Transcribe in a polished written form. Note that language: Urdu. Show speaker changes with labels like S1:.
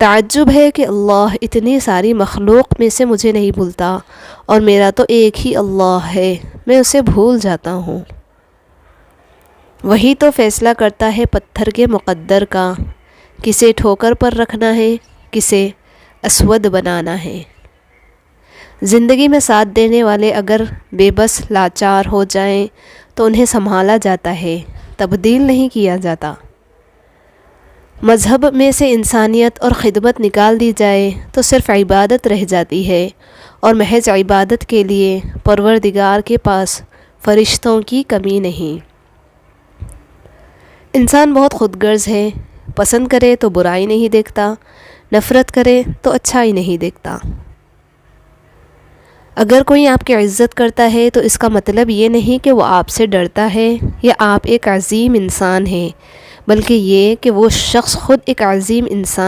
S1: تعجب ہے کہ اللہ اتنی ساری مخلوق میں سے مجھے نہیں بھولتا، اور میرا تو ایک ہی اللہ ہے، میں اسے بھول جاتا ہوں۔ وہی تو فیصلہ کرتا ہے پتھر کے مقدر کا، کسے ٹھوکر پر رکھنا ہے، کسے اسود بنانا ہے۔ زندگی میں ساتھ دینے والے اگر بے بس لاچار ہو جائیں تو انہیں سنبھالا جاتا ہے، تبدیل نہیں کیا جاتا۔ مذہب میں سے انسانیت اور خدمت نکال دی جائے تو صرف عبادت رہ جاتی ہے، اور محض عبادت کے لیے پروردگار کے پاس فرشتوں کی کمی نہیں۔ انسان بہت خود غرض ہے، پسند کرے تو برائی نہیں دیکھتا، نفرت کرے تو اچھائی نہیں دیکھتا۔ اگر کوئی آپ کی عزت کرتا ہے تو اس کا مطلب یہ نہیں کہ وہ آپ سے ڈرتا ہے یا آپ ایک عظیم انسان ہیں، بلکہ یہ کہ وہ شخص خود ایک عظیم انسان